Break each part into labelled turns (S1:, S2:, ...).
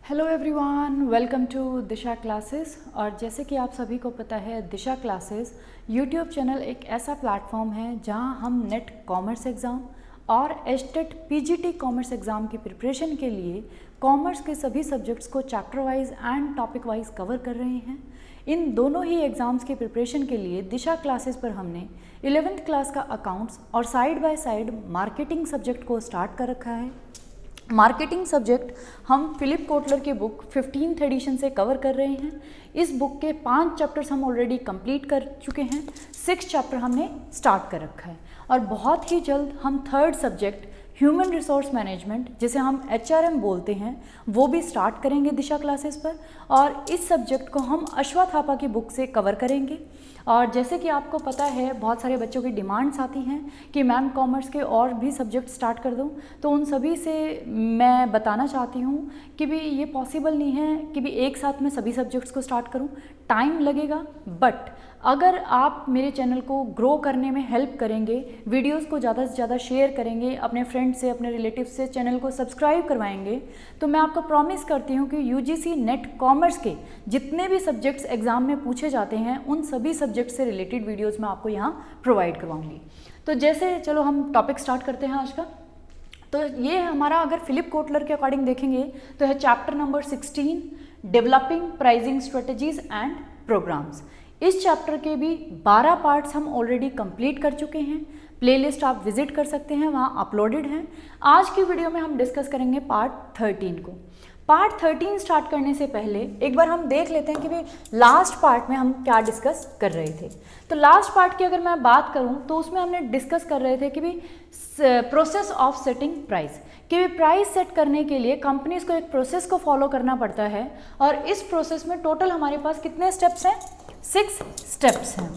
S1: Hello everyone, welcome to Disha classes. और जैसे कि आप सभी को पता है, दिशा क्लासेस यूट्यूब चैनल एक ऐसा प्लेटफॉर्म है जहां हम नेट कॉमर्स एग्ज़ाम और एचटेट पीजीटी कॉमर्स एग्ज़ाम की प्रिपरेशन के लिए कॉमर्स के सभी सब्जेक्ट्स को chapter wise and topic wise cover कर रहे हैं। इन दोनों ही एग्ज़ाम्स की प्रिपरेशन के लिए दिशा क्लासेस पर हमने 11th क्लास का अकाउंट्स और side by side marketing subject को स्टार्ट कर रखा है। मार्केटिंग सब्जेक्ट हम फिलिप कोटलर की बुक 15th एडिशन से कवर कर रहे हैं। इस बुक के 5 चैप्टर्स हम ऑलरेडी कंप्लीट कर चुके हैं, 6 चैप्टर हमने स्टार्ट कर रखा है और बहुत ही जल्द हम 3rd subject human resource management, जिसे हम HRM बोलते हैं, वो भी स्टार्ट करेंगे दिशा क्लासेस पर। और इस सब्जेक्ट को हम अश्वा थापा की बुक से कवर करेंगे। और जैसे कि आपको पता है, बहुत सारे बच्चों की डिमांड्स आती हैं कि मैम कॉमर्स के और भी सब्जेक्ट स्टार्ट कर दूं, तो उन सभी से मैं बताना चाहती हूं कि भी ये पॉसिबल नहीं है कि भी एक साथ में सभी सब्जेक्ट्स को स्टार्ट करूं, टाइम लगेगा। बट अगर आप मेरे चैनल को ग्रो करने में हेल्प करेंगे, वीडियोस को ज़्यादा से ज़्यादा शेयर करेंगे, अपने फ्रेंड्स से, अपने रिलेटिव से चैनल को सब्सक्राइब करवाएंगे, तो मैं आपको प्रॉमिस करती हूँ कि यूजीसी नेट कॉमर्स के जितने भी सब्जेक्ट्स एग्जाम में पूछे जाते हैं, उन सभी सब्जेक्ट से रिलेटेड वीडियोज़ मैं आपको यहाँ प्रोवाइड करवाऊँगी। तो जैसे चलो हम टॉपिक स्टार्ट करते हैं आज का। तो ये हमारा, अगर फिलिप कोटलर के अकॉर्डिंग देखेंगे तो है chapter number 16, developing pricing strategies and programs. इस चैप्टर के भी 12 पार्ट्स हम ऑलरेडी कंप्लीट कर चुके हैं। प्लेलिस्ट आप विजिट कर सकते हैं, वहाँ अपलोडेड हैं। आज की वीडियो में हम डिस्कस करेंगे पार्ट 13 को। पार्ट 13 स्टार्ट करने से पहले एक बार हम देख लेते हैं कि भाई लास्ट पार्ट में हम क्या डिस्कस कर रहे थे। तो लास्ट पार्ट की अगर मैं बात करूं तो उसमें हमने डिस्कस कर रहे थे कि भाई प्रोसेस ऑफ सेटिंग प्राइस, कि भी प्राइस सेट करने के लिए कंपनीज को एक प्रोसेस को फॉलो करना पड़ता है। और इस प्रोसेस में टोटल हमारे पास कितने स्टेप्स हैं? 6 स्टेप्स हैं।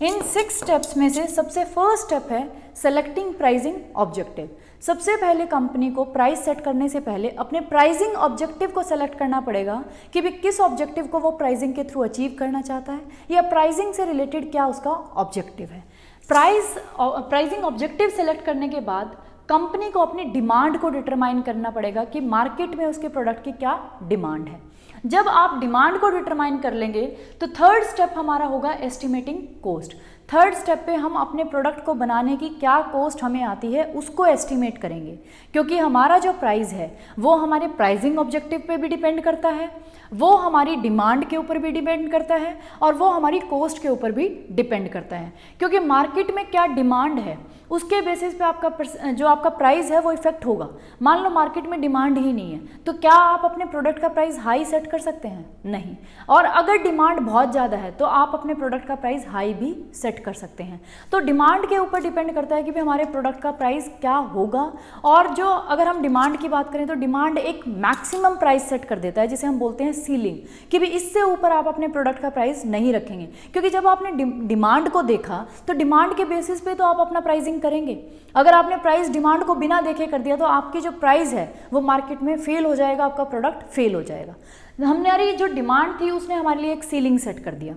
S1: इन 6 स्टेप्स में से सबसे फर्स्ट स्टेप है सेलेक्टिंग प्राइसिंग ऑब्जेक्टिव। सबसे पहले कंपनी को प्राइस सेट करने से पहले अपने प्राइसिंग ऑब्जेक्टिव को सेलेक्ट करना पड़ेगा कि भी किस ऑब्जेक्टिव को वो प्राइसिंग के थ्रू अचीव करना चाहता है, या प्राइसिंग से रिलेटेड क्या उसका ऑब्जेक्टिव है। प्राइसिंग ऑब्जेक्टिव सेलेक्ट करने के बाद कंपनी को अपनी डिमांड को डिटरमाइन करना पड़ेगा कि मार्केट में उसके प्रोडक्ट की क्या डिमांड है। जब आप डिमांड को डिटरमाइन कर लेंगे तो 3rd स्टेप हमारा होगा एस्टिमेटिंग कॉस्ट। 3rd स्टेप पे हम अपने प्रोडक्ट को बनाने की क्या कॉस्ट हमें आती है उसको एस्टिमेट करेंगे, क्योंकि हमारा जो प्राइस है वो हमारे प्राइसिंग ऑब्जेक्टिव पे भी डिपेंड करता है, वो हमारी डिमांड के ऊपर भी डिपेंड करता है, और वो हमारी कॉस्ट के ऊपर भी डिपेंड करता है। क्योंकि मार्केट में क्या डिमांड है उसके बेसिस पे आपका जो आपका प्राइस है वो इफेक्ट होगा। मान लो मार्केट में डिमांड ही नहीं है, तो क्या आप अपने प्रोडक्ट का प्राइस हाई सेट कर सकते हैं? नहीं। और अगर डिमांड बहुत ज़्यादा है तो आप अपने प्रोडक्ट का प्राइस हाई भी सेट कर सकते हैं। तो डिमांड के ऊपर डिपेंड करता है कि भाई हमारे प्रोडक्ट का प्राइस क्या होगा। और जो अगर हम डिमांड की बात करें तो डिमांड एक मैक्सिमम प्राइस सेट कर देता है, जिसे हम बोलते हैं सीलिंग, कि भाई इससे ऊपर आप अपने प्रोडक्ट का प्राइस नहीं रखेंगे। क्योंकि जब आपने डिमांड को देखा तो डिमांड के बेसिस पे तो आप अपना प्राइसिंग करेंगे। अगर आपने प्राइस डिमांड को बिना देखे कर दिया तो आपकी जो प्राइस है वो मार्केट में फेल हो जाएगा, आपका प्रोडक्ट फेल हो जाएगा। हमारी जो डिमांड थी उसने हमारे लिए एक सीलिंग सेट कर दिया।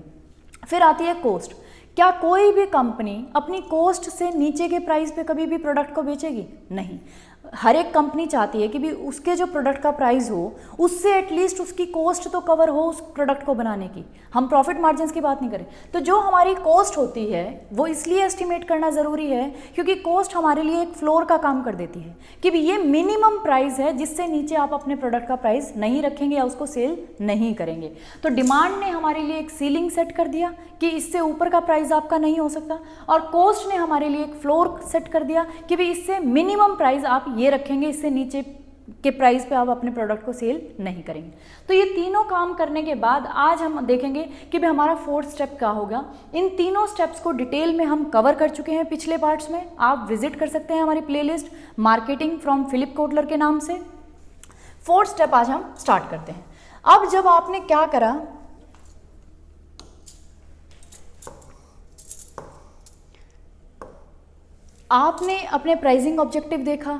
S1: फिर आती है कॉस्ट। क्या कोई भी कंपनी अपनी कॉस्ट से नीचे के प्राइस पे कभी भी प्रोडक्ट को बेचेगी? नहीं। हर एक कंपनी चाहती है कि भी उसके जो प्रोडक्ट का प्राइस हो उससे एटलीस्ट उसकी कॉस्ट तो कवर हो उस प्रोडक्ट को बनाने की। हम प्रॉफिट मार्जिन्स की बात नहीं करें। तो जो हमारी कॉस्ट होती है वो इसलिए एस्टिमेट करना ज़रूरी है क्योंकि कॉस्ट हमारे लिए एक फ्लोर का काम कर देती है कि भी ये मिनिमम प्राइस है जिससे नीचे आप अपने प्रोडक्ट का प्राइस नहीं रखेंगे या उसको सेल नहीं करेंगे। तो डिमांड ने हमारे लिए एक सीलिंग सेट कर दिया कि इससे ऊपर का प्राइस आपका नहीं हो सकता, और कॉस्ट ने हमारे लिए एक फ्लोर सेट कर दिया कि भी इससे मिनिमम प्राइस आप ये रखेंगे, इससे नीचे के प्राइस पे आप अपने प्रोडक्ट को सेल नहीं करेंगे। तो ये तीनों काम करने के बाद आज हम देखेंगे कि भाई हमारा 4th स्टेप क्या होगा। इन तीनों स्टेप्स को डिटेल में हम कवर कर चुके हैं पिछले पार्ट्स में, आप विजिट कर सकते हैं हमारी playlist marketing from Philip Kotler के नाम से। 4th स्टेप आज हम स्टार्ट करते हैं। अब जब आपने क्या करा, आपने अपने प्राइसिंग ऑब्जेक्टिव देखा,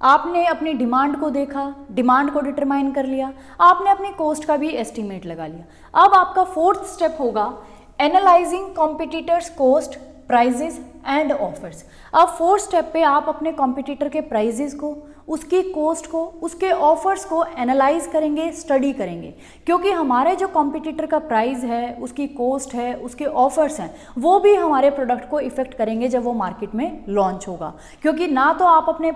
S1: आपने अपनी डिमांड को देखा, डिमांड को डिटरमाइन कर लिया, आपने अपनी कॉस्ट का भी एस्टीमेट लगा लिया। अब आपका 4th स्टेप होगा analysing competitors cost, prices and offers. अब फोर्थ स्टेप पे आप अपने कॉम्पिटिटर के प्राइजेस को, उसकी कॉस्ट को, उसके ऑफर्स को एनालाइज करेंगे, स्टडी करेंगे, क्योंकि हमारे जो कॉम्पिटिटर का प्राइस है, उसकी कॉस्ट है, उसके ऑफर्स हैं, वो भी हमारे प्रोडक्ट को इफेक्ट करेंगे जब वो मार्केट में लॉन्च होगा। क्योंकि ना तो आप अपने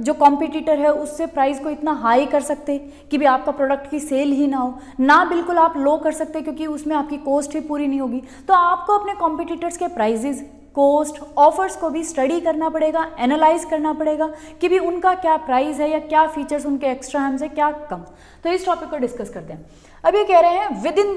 S1: जो कॉम्पिटिटर है उससे प्राइस को इतना हाई कर सकते कि भी आपका प्रोडक्ट की सेल ही ना हो, ना बिल्कुल आप लो कर सकते क्योंकि उसमें आपकी कॉस्ट ही पूरी नहीं होगी। तो आपको अपने कॉम्पिटिटर्स के प्राइजेस, कॉस्ट, ऑफर्स को भी स्टडी करना पड़ेगा, एनालाइज करना पड़ेगा कि भी उनका क्या प्राइस है या क्या फीचर्स उनके एक्स्ट्रा हैं से क्या कम। तो इस टॉपिक को डिस्कस करते हैं। अब ये कह रहे हैं within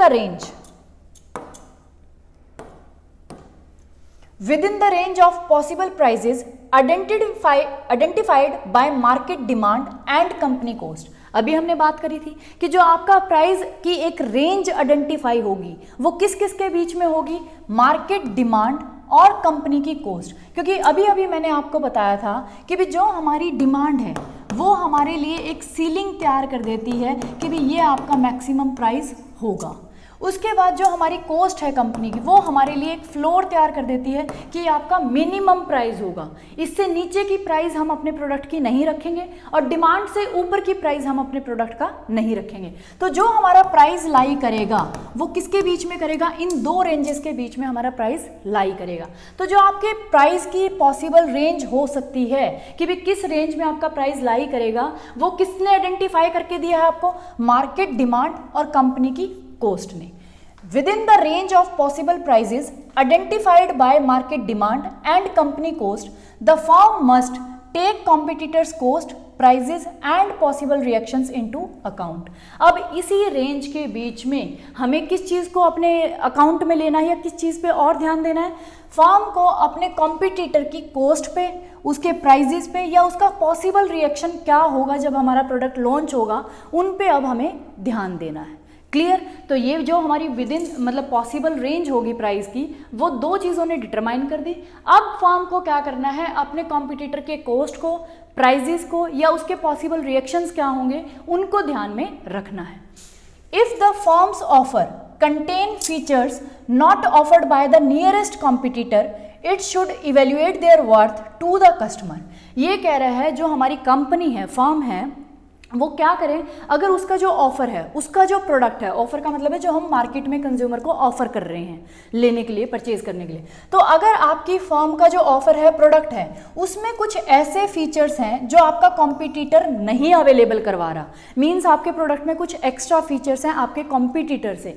S1: the range of possible prices identified by market demand and company cost. अभी हमने बात करी थी कि जो आपका प्राइस की एक रेंज आइडेंटिफाई होगी वो किस किस के बीच में होगी, मार्केट डिमांड और कंपनी की कॉस्ट। क्योंकि अभी अभी मैंने आपको बताया था कि भी जो हमारी डिमांड है वो हमारे लिए एक सीलिंग तैयार कर देती है कि भी ये आपका मैक्सिमम प्राइस होगा। उसके बाद जो हमारी कॉस्ट है कंपनी की, वो हमारे लिए एक फ्लोर तैयार कर देती है कि आपका मिनिमम प्राइस होगा, इससे नीचे की प्राइस हम अपने प्रोडक्ट की नहीं रखेंगे और डिमांड से ऊपर की प्राइस हम अपने प्रोडक्ट का नहीं रखेंगे। तो जो हमारा प्राइस लाई करेगा वो किसके बीच में करेगा, इन दो रेंजेस के बीच में हमारा प्राइस लाई करेगा। तो जो आपके प्राइस की पॉसिबल रेंज हो सकती है कि भी किस रेंज में आपका प्राइस लाई करेगा, वो किसने आइडेंटिफाई करके दिया है आपको, मार्केट डिमांड और कंपनी की कॉस्ट ने। Within the range of possible prices identified by market demand and company cost, the firm must take competitors' cost, prices and possible reactions into account। अब इसी रेंज के बीच में हमें किस चीज़ को अपने अकाउंट में लेना है या किस चीज़ पे और ध्यान देना है, फर्म को अपने कॉम्पिटिटर की कॉस्ट पे, उसके प्राइजेस पे या उसका पॉसिबल रिएक्शन क्या होगा जब हमारा प्रोडक्ट लॉन्च होगा, उन पे अब हमें ध्यान देना है। क्लियर? तो ये जो हमारी विद इन मतलब पॉसिबल रेंज होगी प्राइस की, वो दो चीज़ों ने डिटरमाइन कर दी। अब फर्म को क्या करना है, अपने कॉम्पिटिटर के कॉस्ट को, प्राइजेस को या उसके पॉसिबल रिएक्शंस क्या होंगे उनको ध्यान में रखना है। If the firm's offer contain features not offered by the nearest competitor, it should evaluate their worth to the customer. ये कह रहा है जो हमारी कंपनी है, फर्म है, वो क्या करें, अगर उसका जो ऑफर है, उसका जो प्रोडक्ट है, ऑफर का मतलब है जो हम मार्केट में कंज्यूमर को ऑफर कर रहे हैं लेने के लिए, परचेज करने के लिए, तो अगर आपकी फर्म का जो ऑफर है, प्रोडक्ट है, उसमें कुछ ऐसे फीचर्स हैं जो आपका कॉम्पिटिटर नहीं अवेलेबल करवा रहा, मीन्स आपके प्रोडक्ट में कुछ एक्स्ट्रा फीचर्स हैं आपके कॉम्पिटिटर से,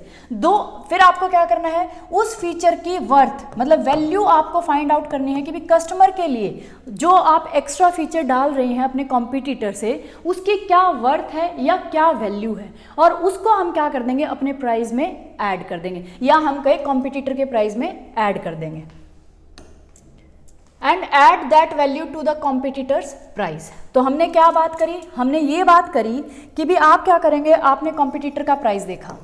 S1: फिर आपको क्या करना है, उस फीचर की वर्थ मतलब वैल्यू आपको फाइंड आउट करनी है कि भी कस्टमर के लिए जो आप एक्स्ट्रा फीचर डाल रहे हैं अपने कॉम्पिटिटर से, उसकी क्या वर्थ है या क्या वैल्यू है, और उसको हम क्या कर देंगे, अपने प्राइस में ऐड कर देंगे या हम कहीं कॉम्पिटिटर के प्राइस में ऐड कर देंगे। And add that value to the competitor's price. तो हमने क्या बात करी, हमने ये बात करी कि भी आप क्या करेंगे, आपने कॉम्पिटिटर का प्राइस देखा,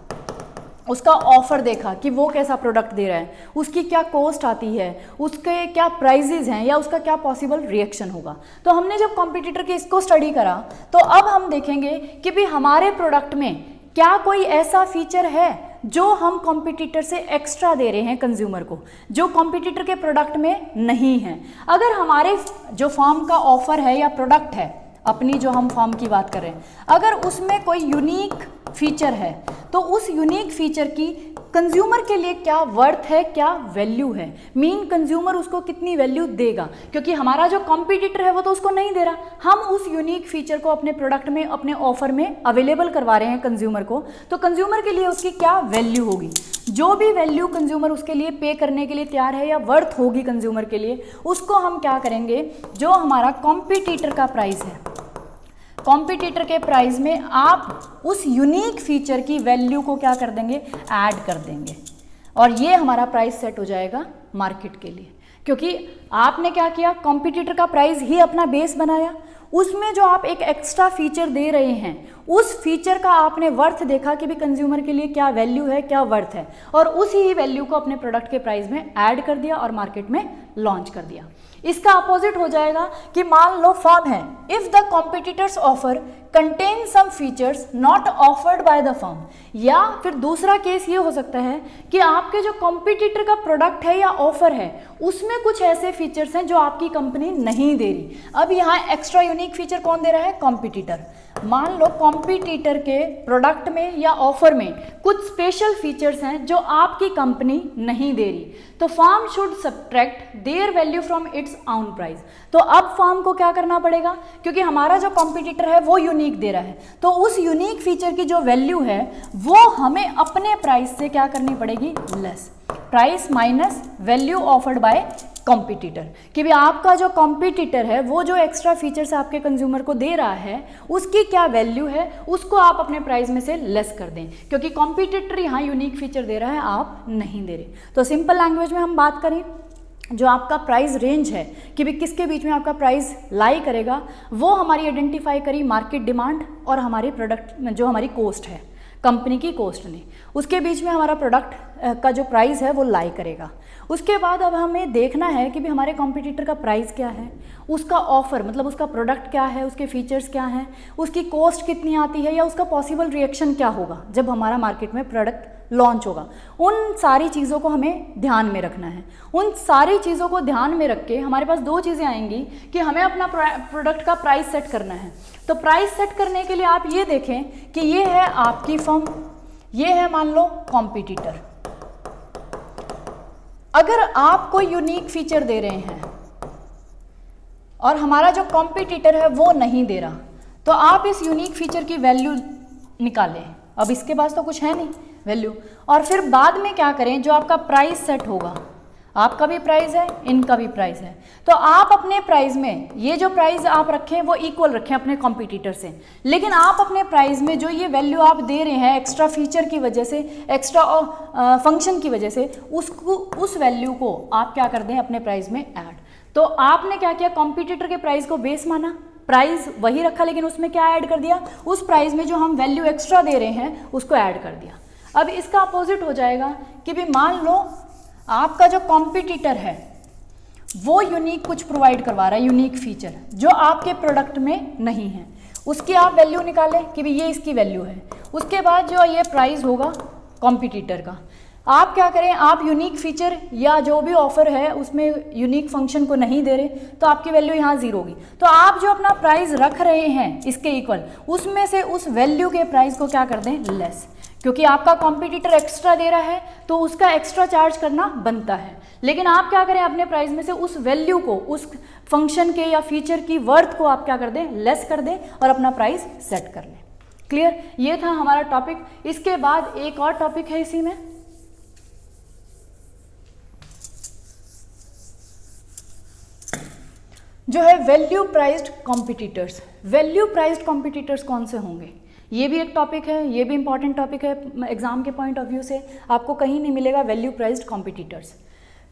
S1: उसका ऑफर देखा कि वो कैसा प्रोडक्ट दे रहा है, उसकी क्या कॉस्ट आती है, उसके क्या प्राइजेज हैं या उसका क्या पॉसिबल रिएक्शन होगा। तो हमने जब कॉम्पिटिटर के इसको स्टडी करा तो अब हम देखेंगे कि भी हमारे प्रोडक्ट में क्या कोई ऐसा फीचर है जो हम कॉम्पिटिटर से एक्स्ट्रा दे रहे हैं कंज्यूमर को, जो कॉम्पिटिटर के प्रोडक्ट में नहीं है। अगर हमारे जो फर्म का ऑफर है या प्रोडक्ट है, अपनी जो हम फर्म की बात कर रहे हैं, अगर उसमें कोई यूनिक फीचर है तो उस यूनिक फीचर की कंज्यूमर के लिए क्या वर्थ है, क्या वैल्यू है, मीन कंज्यूमर उसको कितनी वैल्यू देगा, क्योंकि हमारा जो कॉम्पिटिटर है वो तो उसको नहीं दे रहा, हम उस यूनिक फीचर को अपने प्रोडक्ट में, अपने ऑफर में अवेलेबल करवा रहे हैं कंज्यूमर को, तो कंज्यूमर के लिए उसकी क्या वैल्यू होगी, जो भी वैल्यू कंज्यूमर उसके लिए पे करने के लिए तैयार है या वर्थ होगी कंज्यूमर के लिए, उसको हम क्या करेंगे, जो हमारा कॉम्पिटिटर का प्राइस है, कॉम्पिटिटर के प्राइस में आप उस यूनिक फीचर की वैल्यू को क्या कर देंगे, ऐड कर देंगे, और ये हमारा प्राइस सेट हो जाएगा मार्केट के लिए। क्योंकि आपने क्या किया, कॉम्पिटिटर का प्राइस ही अपना बेस बनाया, उसमें जो आप एक एक्स्ट्रा फीचर दे रहे हैं उस फीचर का आपने वर्थ देखा कि भी कंज्यूमर के लिए क्या वैल्यू है, क्या वर्थ है, और उसी ही वैल्यू को अपने प्रोडक्ट के प्राइस में ऐड कर दिया और मार्केट में लॉन्च कर दिया। इसका अपोजिट हो जाएगा कि मान लो फर्म है, if the competitor's offer contain some features not offered by the firm, या फिर दूसरा केस ये हो सकता है कि आपके जो कॉम्पिटिटर का प्रोडक्ट है या ऑफर है उसमें कुछ ऐसे फीचर्स हैं जो आपकी कंपनी नहीं दे रही। अब यहाँ एक्स्ट्रा यूनिक फीचर कौन दे रहा है? कॉम्पिटिटर। मान लो कॉम्पिटिटर के प्रोडक्ट में या ऑफर में कुछ स्पेशल फीचर्स हैं जो आपकी कंपनी नहीं दे रही, तो firm should subtract their value from its own price. तो अब फर्म को क्या करना पड़ेगा, क्योंकि हमारा जो कॉम्पिटिटर है वो यूनिक दे रहा है, तो उस यूनिक फीचर की जो वैल्यू है वो हमें अपने प्राइस से क्या करनी पड़ेगी? Less. Price minus value offered by competitor, कि भी आपका जो कॉम्पिटिटर है वो जो एक्स्ट्रा फीचर्स आपके कंज्यूमर को दे रहा है उसकी क्या वैल्यू है उसको आप अपने प्राइस में से लेस कर दें, क्योंकि कॉम्पिटिटर यहाँ यूनिक फीचर दे रहा है, आप नहीं दे रहे। तो सिंपल लैंग्वेज में हम बात करें, जो आपका प्राइस रेंज है कि भी किसके बीच में आपका प्राइस लाई करेगा, वो हमारी आइडेंटिफाई करी मार्केट डिमांड और हमारी प्रोडक्ट जो हमारी कॉस्ट है, कंपनी की कॉस्ट ने, उसके बीच में हमारा प्रोडक्ट का जो प्राइस है वो लाई करेगा। उसके बाद अब हमें देखना है कि भी हमारे कॉम्पिटिटर का प्राइस क्या है, उसका ऑफर मतलब उसका प्रोडक्ट क्या है, उसके फीचर्स क्या हैं, उसकी कॉस्ट कितनी आती है, या उसका पॉसिबल रिएक्शन क्या होगा जब हमारा मार्केट में प्रोडक्ट लॉन्च होगा। उन सारी चीज़ों को हमें ध्यान में रखना है। उन सारी चीज़ों को ध्यान में रख के हमारे पास दो चीज़ें आएंगी कि हमें अपना प्रोडक्ट का प्राइस सेट करना है। तो प्राइस सेट करने के लिए आप ये देखें कि ये है आपकी फर्म, ये है मान लो कॉम्पिटिटर। अगर आप कोई यूनिक फीचर दे रहे हैं और हमारा जो कॉम्पिटिटर है वो नहीं दे रहा, तो आप इस यूनिक फीचर की वैल्यू निकालें। अब इसके पास तो कुछ है नहीं वैल्यू, और फिर बाद में क्या करें, जो आपका प्राइस सेट होगा, आपका भी प्राइस है, इनका भी प्राइस है, तो आप अपने प्राइस में ये जो प्राइस आप रखें वो इक्वल रखें अपने कॉम्पिटिटर से, लेकिन आप अपने प्राइस में जो ये वैल्यू आप दे रहे हैं एक्स्ट्रा फीचर की वजह से, एक्स्ट्रा फंक्शन की वजह से, उसको उस वैल्यू को आप क्या कर दें अपने प्राइस में ऐड। तो आपने क्या किया, कॉम्पिटिटर के प्राइस को बेस माना, प्राइस वही रखा, लेकिन उसमें क्या ऐड कर दिया, उस प्राइस में जो हम वैल्यू एक्स्ट्रा दे रहे हैं उसको ऐड कर दिया। अब इसका अपोजिट हो जाएगा कि भी मान लो आपका जो कॉम्पिटिटर है वो यूनिक कुछ प्रोवाइड करवा रहा है, यूनिक फीचर जो आपके प्रोडक्ट में नहीं है, उसकी आप वैल्यू निकालें कि भी ये इसकी वैल्यू है। उसके बाद जो ये प्राइस होगा कॉम्पिटिटर का, आप क्या करें, आप यूनिक फीचर या जो भी ऑफर है उसमें यूनिक फंक्शन को नहीं दे रहे, तो आपकी वैल्यू यहाँ जीरो होगी। तो आप जो अपना प्राइस रख रहे हैं इसके इक्वल, उसमें से उस वैल्यू के प्राइस को क्या कर दें, लेस, क्योंकि आपका कॉम्पिटिटर एक्स्ट्रा दे रहा है तो उसका एक्स्ट्रा चार्ज करना बनता है। लेकिन आप क्या करें, अपने प्राइस में से उस वैल्यू को, उस फंक्शन के या फीचर की वर्थ को आप क्या कर दें, लेस कर दें और अपना प्राइस सेट कर लें। क्लियर? ये था हमारा टॉपिक। इसके बाद एक और टॉपिक है इसी में, जो है value priced competitors. Value priced competitors कौन से होंगे, ये भी एक टॉपिक है, ये भी इंपॉर्टेंट टॉपिक है एग्जाम के पॉइंट ऑफ व्यू से, आपको कहीं नहीं मिलेगा। Value priced competitors,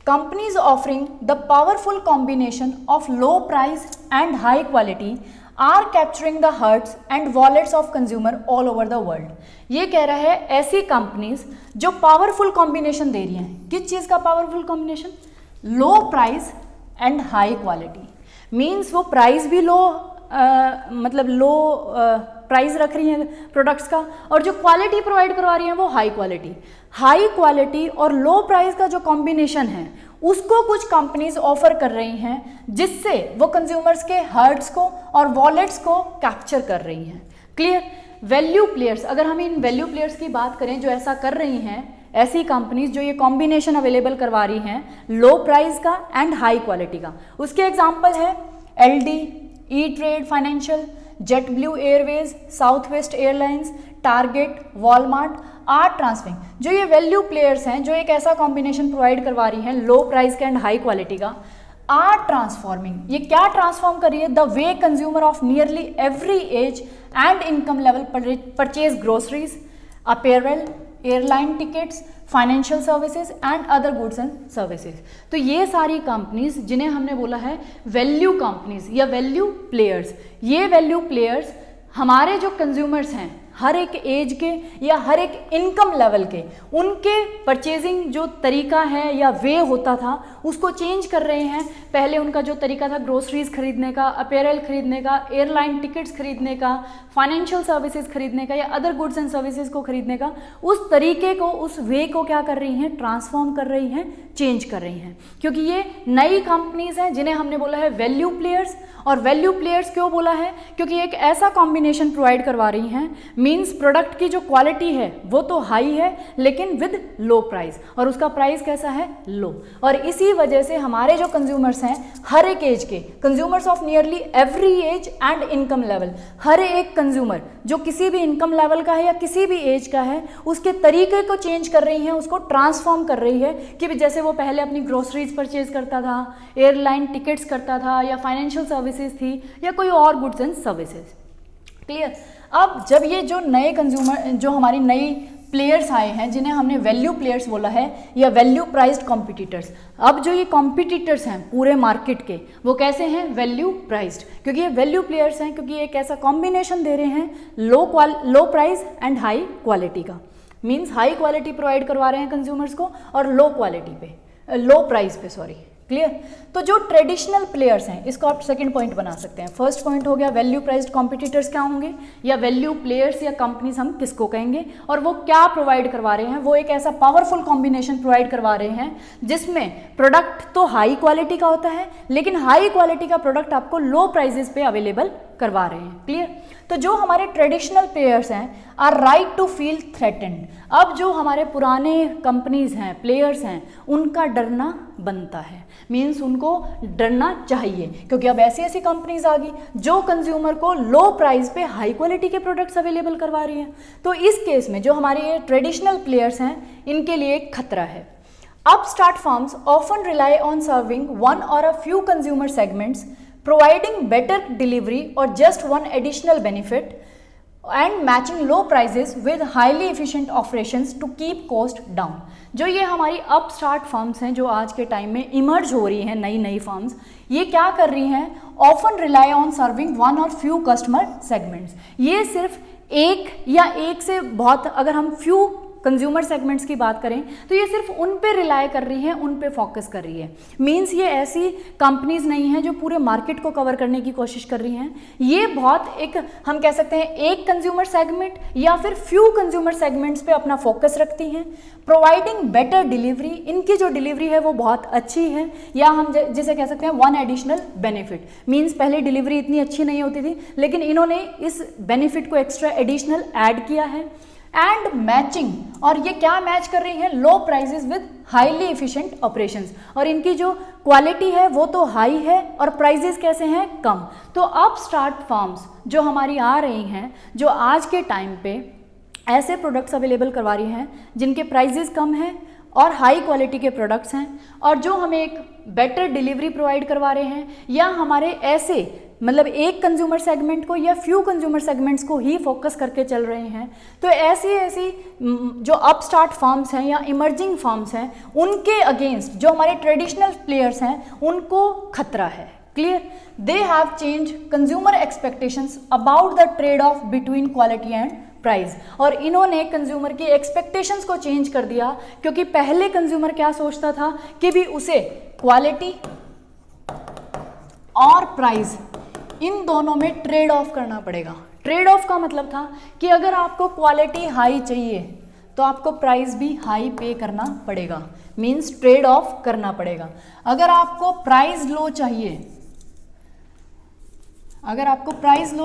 S1: companies offering the powerful combination of low price and high quality are capturing the hearts and wallets of consumer all over the world. ये कह रहा है ऐसी कंपनीज जो पावरफुल कॉम्बिनेशन दे रही हैं। किस चीज़ का powerful combination, low price and high quality, means वो प्राइस भी लो मतलब लो प्राइस रख रही हैं प्रोडक्ट्स का, और जो क्वालिटी प्रोवाइड करवा रही हैं वो हाई क्वालिटी। हाई क्वालिटी और लो प्राइस का जो कॉम्बिनेशन है उसको कुछ कंपनीज ऑफर कर रही हैं, जिससे वो कंज्यूमर्स के हार्ट्स को और वॉलेट्स को कैप्चर कर रही हैं। क्लियर? वैल्यू प्लेयर्स, अगर हम इन वैल्यू प्लेयर्स की बात करें जो ऐसा कर रही हैं, ऐसी कंपनीज जो ये कॉम्बिनेशन अवेलेबल करवा रही हैं लो प्राइस का एंड हाई क्वालिटी का, उसके एग्जाम्पल है LD, E-Trade financial, jet blue airways, south west airlines, target, walmart, are transforming. जो ये वैल्यू प्लेयर्स हैं जो एक ऐसा कॉम्बिनेशन प्रोवाइड करवा रही हैं लो प्राइस का एंड हाई क्वालिटी का, आर ट्रांसफॉर्मिंग। ये क्या ट्रांसफॉर्म कर रही है, the way consumer of nearly every age and income level purchase groceries, apparel, airline tickets, financial services and other goods and services. तो ये सारी कंपनीज जिन्हें हमने बोला है वैल्यू कंपनीज या वैल्यू प्लेयर्स, ये वैल्यू प्लेयर्स हमारे जो कंज्यूमर्स हैं, हर एक एज के या हर एक इनकम लेवल के उनके परचेजिंग जो तरीका है या वे होता था उसको चेंज कर रहे हैं। पहले उनका जो तरीका था ग्रोसरीज खरीदने का, अपैरल खरीदने का, एयरलाइन टिकट्स खरीदने का, फाइनेंशियल सर्विसेज खरीदने का या अदर गुड्स एंड सर्विसेज को खरीदने का, उस तरीके को, उस वे को क्या कर रही हैं, ट्रांसफॉर्म कर रही हैं, चेंज कर रही हैं। क्योंकि ये नई कंपनीज हैं जिन्हें हमने बोला है वैल्यू प्लेयर्स। और वैल्यू प्लेयर्स क्यों बोला है? क्योंकि एक ऐसा कॉम्बिनेशन प्रोवाइड करवा रही हैं, मींस प्रोडक्ट की जो क्वालिटी है वो तो हाई है लेकिन विद लो प्राइस, और उसका प्राइस कैसा है, लो। और इसी वजह से हमारे जो कंज्यूमर्स हैं, हर एक एज के consumers of nearly every age and income level, हर एक कंज्यूमर जो किसी भी इनकम लेवल का है या किसी भी एज का है, उसके तरीके को चेंज कर रही हैं, उसको ट्रांसफॉर्म कर रही है कि जैसे वो पहले अपनी ग्रोसरीज परचेज करता था, एयरलाइन टिकट्स करता था या फाइनेंशियल सर्विसेज थी या कोई और गुड्स एंड सर्विसेज। क्लियर? अब जब ये जो नए कंज्यूमर, जो हमारी नई प्लेयर्स आए हैं जिन्हें हमने वैल्यू प्लेयर्स बोला है या वैल्यू प्राइस्ड कॉम्पिटिटर्स, अब जो ये कॉम्पिटिटर्स हैं पूरे मार्केट के वो कैसे हैं, वैल्यू प्राइस्ड। क्योंकि ये वैल्यू प्लेयर्स हैं क्योंकि एक ऐसा कॉम्बिनेशन दे रहे हैं low price and high quality का, मीन्स हाई क्वालिटी प्रोवाइड करवा रहे हैं कंज्यूमर्स को और लो क्वालिटी पे, लो प्राइस पे, सॉरी। क्लियर? तो जो ट्रेडिशनल प्लेयर्स हैं, इसको आप सेकंड पॉइंट बना सकते हैं। फर्स्ट पॉइंट हो गया वैल्यू प्राइस्ड कॉम्पिटिटर्स क्या होंगे, या वैल्यू प्लेयर्स या कंपनीज हम किसको कहेंगे, और वो क्या प्रोवाइड करवा रहे हैं। वो एक ऐसा पावरफुल कॉम्बिनेशन प्रोवाइड करवा रहे हैं जिसमें प्रोडक्ट तो हाई क्वालिटी का होता है लेकिन हाई क्वालिटी का प्रोडक्ट आपको लो प्राइजेस पे अवेलेबल करवा रहे हैं। क्लियर? तो जो हमारे ट्रेडिशनल प्लेयर्स हैं are right to feel threatened. अब जो हमारे पुराने कंपनीज हैं, प्लेयर्स हैं, उनका डरना बनता है, मीन्स उनको डरना चाहिए क्योंकि अब ऐसी ऐसी कंपनीज आ गई जो कंज्यूमर को लो प्राइस पे हाई क्वालिटी के प्रोडक्ट्स अवेलेबल करवा रही हैं। तो इस केस में जो हमारे ये ट्रेडिशनल प्लेयर्स हैं इनके लिए एक खतरा है। Upstart firms often rely on serving one or a few consumer segments, providing better delivery or just one additional benefit, and matching low prices with highly efficient operations to keep cost down. जो ये हमारी upstart firms हैं जो आज के time में emerge हो रही हैं, नई नई फर्म्स, ये क्या कर रही हैं, often rely on serving one और फ्यू कस्टमर सेगमेंट्स। ये सिर्फ एक या एक से बहुत, अगर हम फ्यू कंज्यूमर सेगमेंट्स की बात करें तो ये सिर्फ उन पे रिलाई कर रही है, उन पे फोकस कर रही है। मींस ये ऐसी कंपनीज नहीं है जो पूरे मार्केट को कवर करने की कोशिश कर रही हैं। ये बहुत एक, हम कह सकते हैं, एक कंज्यूमर सेगमेंट या फिर फ्यू कंज्यूमर सेगमेंट्स पे अपना फोकस रखती हैं। प्रोवाइडिंग बेटर डिलीवरी, इनकी जो डिलीवरी है वो बहुत अच्छी है, या हम जिसे कह सकते हैं वन एडिशनल बेनिफिट। मींस पहले डिलीवरी इतनी अच्छी नहीं होती थी लेकिन इन्होंने इस बेनिफिट को एक्स्ट्रा एडिशनल ऐड किया है। एंड मैचिंग, और ये क्या मैच कर रही है, low prices with highly efficient operations, और इनकी जो क्वालिटी है वो तो हाई है और प्राइसेस कैसे हैं, कम। तो अपस्टार्ट फर्म्स जो हमारी आ रही हैं, जो आज के टाइम पे ऐसे प्रोडक्ट्स अवेलेबल करवा रही हैं जिनके प्राइसेस कम हैं और हाई क्वालिटी के प्रोडक्ट्स हैं, और जो हमें एक बेटर डिलीवरी प्रोवाइड करवा रहे हैं, या हमारे ऐसे मतलब एक कंज्यूमर सेगमेंट को या फ्यू कंज्यूमर सेगमेंट्स को ही फोकस करके चल रहे हैं। तो ऐसी ऐसी जो अपस्टार्ट फर्म्स हैं या इमर्जिंग फर्म्स हैं, उनके अगेंस्ट जो हमारे ट्रेडिशनल प्लेयर्स हैं उनको खतरा है। Clear? They have change consumer expectations about the trade off between quality and price, और इन्होंने कंज्यूमर की एक्सपेक्टेशंस को चेंज कर दिया। क्योंकि पहले कंज्यूमर क्या सोचता था कि भी उसे क्वालिटी और प्राइस, इन दोनों में ट्रेड ऑफ करना पड़ेगा। ट्रेड ऑफ का मतलब था कि अगर आपको क्वालिटी हाई चाहिए तो आपको प्राइस भी हाई पे करना पड़ेगा, मींस ट्रेड ऑफ करना पड़ेगा। अगर आपको प्राइस लो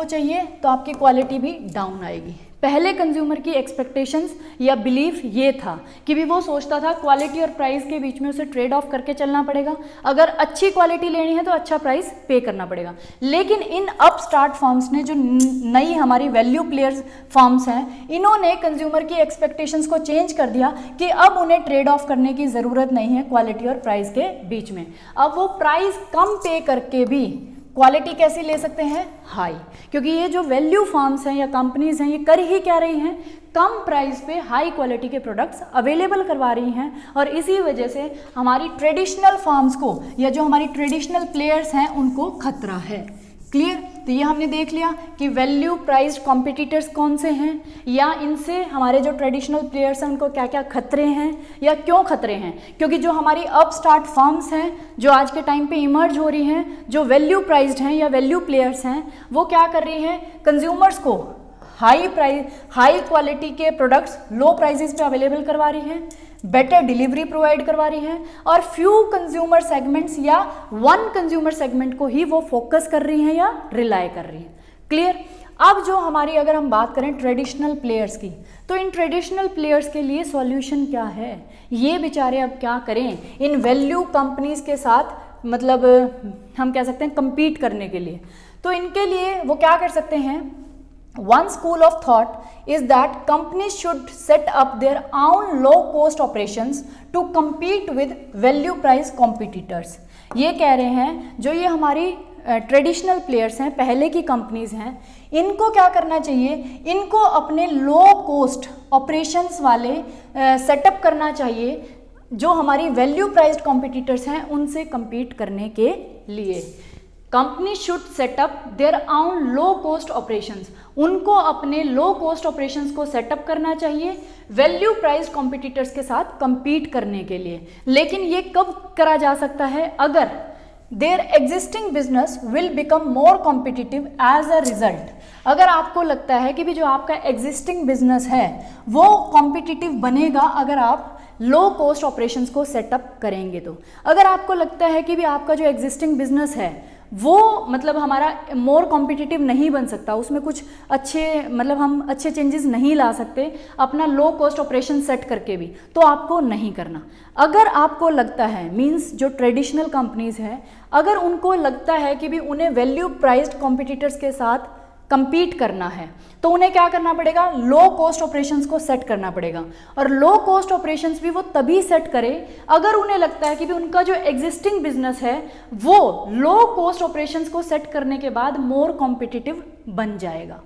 S1: चाहिए, तो आपकी क्वालिटी भी डाउन आएगी। पहले कंज्यूमर की एक्सपेक्टेशंस या बिलीफ ये था कि भी वो सोचता था क्वालिटी और प्राइस के बीच में उसे ट्रेड ऑफ करके चलना पड़ेगा। अगर अच्छी क्वालिटी लेनी है तो अच्छा प्राइस पे करना पड़ेगा। लेकिन इन अपस्टार्ट फर्म्स ने, जो नई हमारी वैल्यू प्लेयर्स फर्म्स हैं, इन्होंने कंज्यूमर की एक्सपेक्टेशंस को चेंज कर दिया कि अब उन्हें ट्रेड ऑफ करने की ज़रूरत नहीं है क्वालिटी और प्राइस के बीच में। अब वो प्राइस कम पे करके भी क्वालिटी कैसी ले सकते हैं, हाई। क्योंकि ये जो वैल्यू फर्म्स हैं या कंपनीज हैं, ये कर ही क्या रही हैं, कम प्राइस पे हाई क्वालिटी के प्रोडक्ट्स अवेलेबल करवा रही हैं। और इसी वजह से हमारी ट्रेडिशनल फर्म्स को या जो हमारी ट्रेडिशनल प्लेयर्स हैं उनको खतरा है। क्लियर? तो ये हमने देख लिया कि वैल्यू प्राइस्ड कॉम्पिटिटर्स कौन से हैं, या इनसे हमारे जो ट्रेडिशनल प्लेयर्स हैं उनको क्या क्या खतरे हैं या क्यों खतरे हैं। क्योंकि जो हमारी अपस्टार्ट फर्म्स हैं जो आज के टाइम पे इमर्ज हो रही हैं, जो वैल्यू प्राइस्ड हैं या वैल्यू प्लेयर्स हैं, वो क्या कर रही हैं, कंज्यूमर्स को हाई क्वालिटी के प्रोडक्ट्स लो प्राइसेस पे अवेलेबल करवा रही हैं, बेटर डिलीवरी प्रोवाइड करवा रही हैं, और फ्यू कंज्यूमर सेगमेंट्स या वन कंज्यूमर सेगमेंट को ही वो फोकस कर रही हैं या रिलाई कर रही हैं। क्लियर। अब जो हमारी अगर हम बात करें ट्रेडिशनल प्लेयर्स की, तो इन ट्रेडिशनल प्लेयर्स के लिए सॉल्यूशन क्या है, ये बेचारे अब क्या करें इन वैल्यू कंपनीज के साथ, मतलब हम कह सकते हैं compete करने के लिए। तो इनके लिए वो क्या कर सकते हैं, one school of thought is that companies should set up their own low cost operations to compete with value price competitors। ये कह रहे हैं जो ये हमारी ट्रेडिशनल प्लेयर्स हैं, पहले की कंपनीज हैं, इनको क्या करना चाहिए, इनको अपने लो कोस्ट ऑपरेशंस वाले सेटअप करना चाहिए जो हमारी वैल्यू प्राइस्ड कॉम्पिटिटर्स हैं उनसे compete करने के लिए। कंपनी शुड सेटअप देयर आउन लो कॉस्ट ऑपरेशंस, उनको अपने लो कॉस्ट ऑपरेशंस को सेटअप करना चाहिए वैल्यू प्राइस कॉम्पिटिटर्स के साथ compete करने के लिए। लेकिन ये कब करा जा सकता है, अगर their existing business will become more competitive as a result. अगर आपको लगता है कि भी जो आपका एग्जिस्टिंग बिजनेस है वो कॉम्पिटिटिव बनेगा अगर आप लो कॉस्ट ऑपरेशंस को सेटअप करेंगे, तो अगर आपको लगता है कि भी आपका जो एग्जिस्टिंग बिजनेस है वो मतलब हमारा मोर कॉम्पिटिटिव नहीं बन सकता, उसमें कुछ अच्छे मतलब हम अच्छे चेंजेस नहीं ला सकते अपना लो कॉस्ट ऑपरेशन सेट करके भी, तो आपको नहीं करना। अगर आपको लगता है मींस जो ट्रेडिशनल कंपनीज हैं अगर उनको लगता है कि भी उन्हें वैल्यू प्राइस्ड कॉम्पिटिटर्स के साथ compete करना है तो उन्हें क्या करना पड़ेगा, लो कॉस्ट ऑपरेशंस को सेट करना पड़ेगा। और लो कॉस्ट ऑपरेशंस भी वो तभी सेट करें अगर उन्हें लगता है कि भी उनका जो एग्जिस्टिंग बिजनेस है वो लो कॉस्ट ऑपरेशंस को सेट करने के बाद मोर कॉम्पिटिटिव बन जाएगा।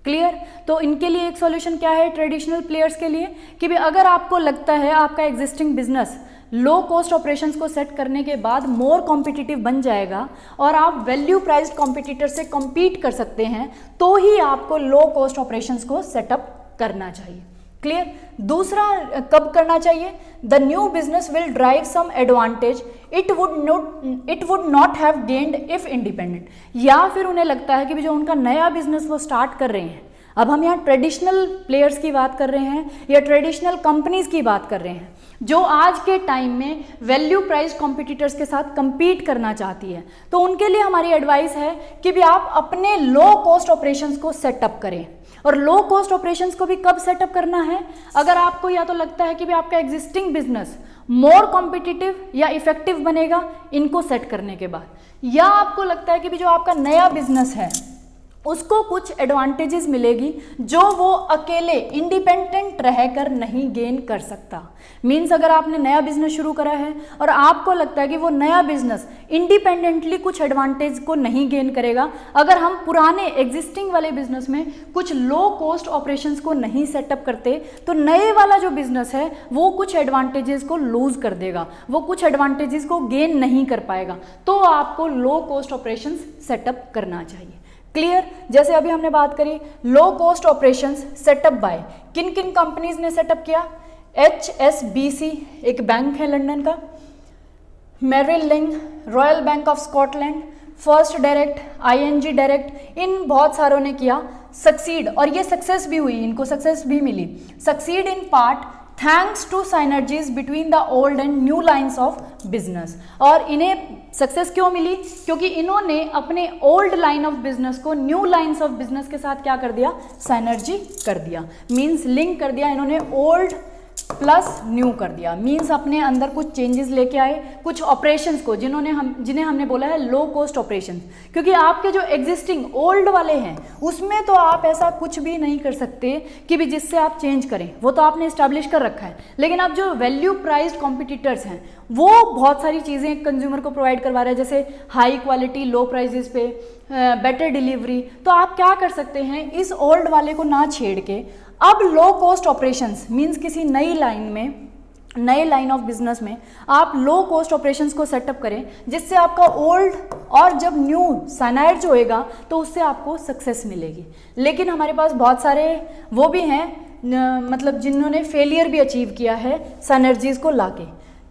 S1: क्लियर। तो इनके लिए एक सॉल्यूशन क्या है ट्रेडिशनल प्लेयर्स के लिए, कि भी अगर आपको लगता है आपका existing business low cost operations को सेट करने के बाद मोर कॉम्पिटिटिव बन जाएगा और आप वैल्यू प्राइस्ड कॉम्पिटिटर से compete कर सकते हैं, तो ही आपको लो कॉस्ट ऑपरेशंस को सेटअप करना चाहिए। क्लियर। दूसरा कब करना चाहिए, the new business will drive some advantage it would not have gained if independent. या फिर उन्हें लगता है कि भी जो उनका नया बिजनेस वो स्टार्ट कर रहे हैं, अब हम यहाँ ट्रेडिशनल प्लेयर्स की बात कर रहे हैं या ट्रेडिशनल कंपनीज की बात कर रहे हैं जो आज के टाइम में वैल्यू प्राइस कॉम्पिटिटर्स के साथ compete करना चाहती है, तो उनके लिए हमारी एडवाइस है कि भी आप अपने लो कॉस्ट ऑपरेशंस को सेटअप करें। और लो कॉस्ट ऑपरेशंस को भी कब सेटअप करना है, अगर आपको या तो लगता है कि भी आपका एग्जिस्टिंग बिजनेस मोर कॉम्पिटिटिव या इफेक्टिव बनेगा इनको सेट करने के बाद, या आपको लगता है कि भी जो आपका नया बिजनेस है उसको कुछ एडवांटेजेस मिलेगी जो वो अकेले इंडिपेंडेंट रहकर नहीं गेन कर सकता। मीन्स अगर आपने नया बिजनेस शुरू करा है और आपको लगता है कि वो नया बिजनेस इंडिपेंडेंटली कुछ एडवांटेज को नहीं गेन करेगा, अगर हम पुराने एग्जिस्टिंग वाले बिजनेस में कुछ लो कॉस्ट ऑपरेशंस को नहीं सेटअप करते तो नए वाला जो बिजनेस है वो कुछ एडवांटेजेस को लूज कर देगा, वो कुछ एडवांटेजेस को गेन नहीं कर पाएगा। तो आपको लो कॉस्ट ऑपरेशंस सेटअप करना चाहिए। क्लियर। जैसे अभी हमने बात करी low cost operations setup by किन किन कंपनीज ने सेटअप किया, HSBC एक बैंक है लंदन का, Merrill Lynch, Royal Bank of Scotland, First Direct, ING direct, इन बहुत सारों ने किया सक्सीड, और ये सक्सेस भी हुई, इनको सक्सेस भी मिली। Succeed in part thanks to synergies between the old and new lines of business. और इन्हें सक्सेस क्यों मिली, क्योंकि इन्होंने अपने ओल्ड लाइन ऑफ बिजनेस को न्यू लाइन्स ऑफ बिजनेस के साथ क्या कर दिया, साइनर्जी कर दिया, मीन्स लिंक कर दिया, इन्होंने ओल्ड प्लस न्यू कर दिया। मीन्स अपने अंदर कुछ चेंजेस लेके आए, कुछ ऑपरेशंस को जिन्हें हमने बोला है लो कॉस्ट ऑपरेशंस, क्योंकि आपके जो एग्जिस्टिंग ओल्ड वाले हैं उसमें तो आप ऐसा कुछ भी नहीं कर सकते कि भी जिससे आप चेंज करें, वो तो आपने इस्टेब्लिश कर रखा है। लेकिन अब जो वैल्यू प्राइस्ड कॉम्पिटिटर्स हैं वो बहुत सारी चीज़ें कंज्यूमर को प्रोवाइड करवा रहे हैं, जैसे हाई क्वालिटी लो प्राइजेस पे, बेटर डिलीवरी। तो आप क्या कर सकते हैं, इस ओल्ड वाले को ना छेड़ के अब लो कॉस्ट ऑपरेशंस मीन्स किसी नई लाइन में नए लाइन ऑफ बिजनेस में आप लो कॉस्ट ऑपरेशंस को सेटअप करें, जिससे आपका ओल्ड और जब न्यू साइनाइड जो होएगा तो उससे आपको सक्सेस मिलेगी। लेकिन हमारे पास बहुत सारे वो भी हैं मतलब जिन्होंने फेलियर भी अचीव किया है साइनर्जीज को लाके।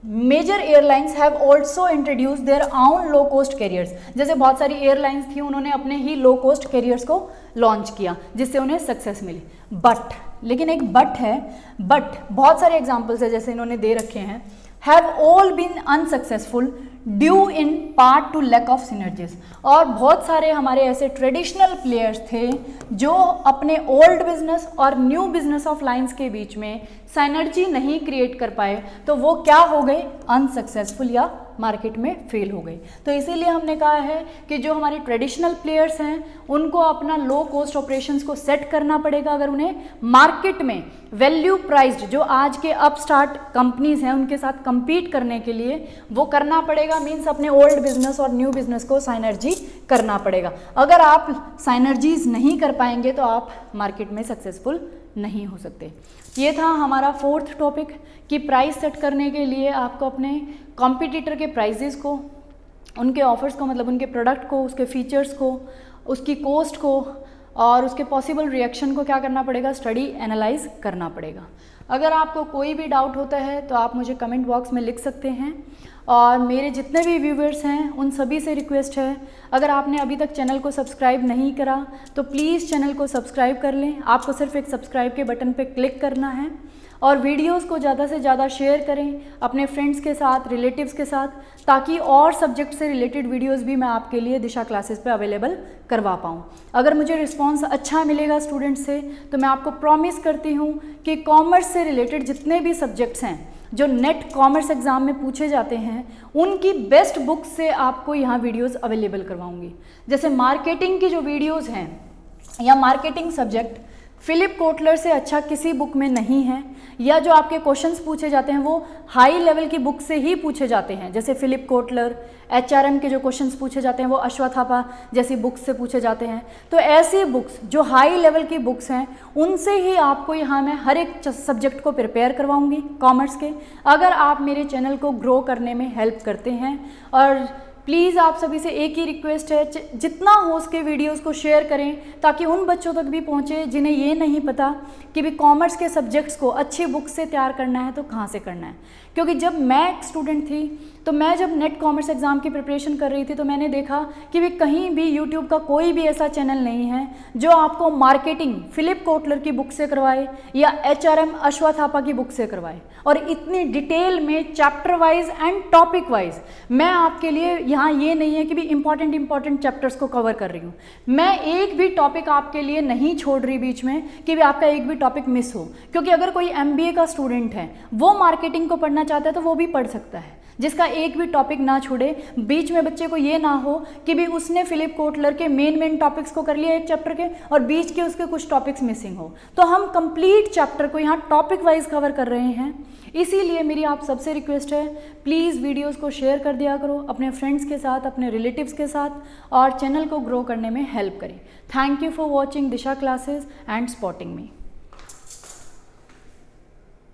S1: Major airlines have also introduce their own low cost carriers. जैसे बहुत सारी एयरलाइंस थी, उन्होंने अपने ही लो कॉस्ट कैरियर्स को लॉन्च किया जिससे उन्हें सक्सेस मिली। बट, लेकिन एक बट है, बट बहुत सारे एग्जाम्पल्स है जैसे इन्होंने दे रखे हैं, have all been unsuccessful due in part to lack of synergies. और बहुत सारे हमारे ऐसे ट्रेडिशनल प्लेयर्स थे जो अपने ओल्ड बिजनेस और न्यू बिजनेस ऑफ लाइंस के बीच में साइनर्जी नहीं क्रिएट कर पाए, तो वो क्या हो गए, अनसक्सेसफुल या मार्केट में फेल हो गए। तो इसीलिए हमने कहा है कि जो हमारे ट्रेडिशनल प्लेयर्स हैं उनको अपना लो कॉस्ट ऑपरेशंस को सेट करना पड़ेगा अगर उन्हें मार्केट में वैल्यू प्राइस्ड जो आज के अपस्टार्ट कंपनीज हैं उनके साथ compete करने के लिए वो करना पड़ेगा। मीन्स अपने ओल्ड बिजनेस और न्यू बिजनेस को साइनर्जी करना पड़ेगा। अगर आप साइनर्जीज नहीं कर पाएंगे तो आप मार्केट में सक्सेसफुल नहीं हो सकते। ये था हमारा फोर्थ टॉपिक कि प्राइस सेट करने के लिए आपको अपने कॉम्पिटिटर के प्राइजेस को, उनके ऑफर्स को, मतलब उनके प्रोडक्ट को, उसके फीचर्स को, उसकी कॉस्ट को और उसके पॉसिबल रिएक्शन को क्या करना पड़ेगा, स्टडी एनालाइज करना पड़ेगा। अगर आपको कोई भी डाउट होता है तो आप मुझे कमेंट बॉक्स में लिख सकते हैं। और मेरे जितने भी व्यूवर्स हैं उन सभी से रिक्वेस्ट है, अगर आपने अभी तक चैनल को सब्सक्राइब नहीं करा तो प्लीज़ चैनल को सब्सक्राइब कर लें। आपको सिर्फ एक सब्सक्राइब के बटन पे क्लिक करना है और वीडियोस को ज़्यादा से ज़्यादा शेयर करें अपने फ्रेंड्स के साथ, रिलेटिव्स के साथ, ताकि और सब्जेक्ट से रिलेटेड वीडियोस भी मैं आपके लिए दिशा क्लासेस पे अवेलेबल करवा पाऊँ। अगर मुझे रिस्पांस अच्छा मिलेगा स्टूडेंट्स से तो मैं आपको प्रॉमिस करती हूँ कि कॉमर्स से रिलेटेड जितने भी सब्जेक्ट्स हैं जो नेट कॉमर्स एग्ज़ाम में पूछे जाते हैं उनकी बेस्ट बुक से आपको यहाँ वीडियोज़ अवेलेबल करवाऊँगी। जैसे मार्केटिंग की जो वीडियोज़ हैं या मार्केटिंग सब्जेक्ट फिलिप कोटलर से अच्छा किसी बुक में नहीं है, या जो आपके क्वेश्चंस पूछे जाते हैं वो हाई लेवल की बुक से ही पूछे जाते हैं। जैसे फिलिप कोटलर, HRM के जो क्वेश्चंस पूछे जाते हैं वो अश्वत्थापा जैसी बुक्स से पूछे जाते हैं। तो ऐसी बुक्स जो हाई लेवल की बुक्स हैं उनसे ही आपको यहाँ मैं हर एक सब्जेक्ट को प्रिपेयर करवाऊँगी कॉमर्स के, अगर आप मेरे चैनल को ग्रो करने में हेल्प करते हैं। और प्लीज़ आप सभी से एक ही रिक्वेस्ट है, जितना हो सके वीडियोस को शेयर करें ताकि उन बच्चों तक भी पहुंचे जिन्हें ये नहीं पता कि भी कॉमर्स के सब्जेक्ट्स को अच्छी बुक से तैयार करना है तो कहाँ से करना है। क्योंकि जब मैं एक स्टूडेंट थी तो मैं जब नेट कॉमर्स एग्ज़ाम की प्रिपरेशन कर रही थी तो मैंने देखा कि भी कहीं भी यूट्यूब का कोई भी ऐसा चैनल नहीं है जो आपको मार्केटिंग फिलिप कोटलर की बुक से करवाए या HRM अश्वत्थापा की बुक से करवाए और इतनी डिटेल में chapter wise and topic wise. मैं आपके लिए यहाँ ये नहीं है कि भी इंपॉर्टेंट चैप्टर्स को कवर कर रही हूँ, मैं एक भी टॉपिक आपके लिए नहीं छोड़ रही बीच में कि भी आपका एक भी टॉपिक मिस हो। क्योंकि अगर कोई MBA का स्टूडेंट है वो मार्केटिंग को पढ़ना चाहता है तो वो भी पढ़ सकता है, जिसका एक भी टॉपिक ना छोड़े। बीच में बच्चे को ये ना हो कि भी उसने फिलिप कोटलर के मेन टॉपिक्स को कर लिया एक चैप्टर के और बीच के उसके कुछ टॉपिक्स मिसिंग हो। तो हम कंप्लीट चैप्टर को यहाँ टॉपिक वाइज कवर कर रहे हैं। इसीलिए मेरी आप सबसे रिक्वेस्ट है, प्लीज़ वीडियोस को शेयर कर दिया करो अपने फ्रेंड्स के साथ, अपने रिलेटिव्स के साथ और चैनल को ग्रो करने में हेल्प करें। Thank you for watching Disha classes and spotting me.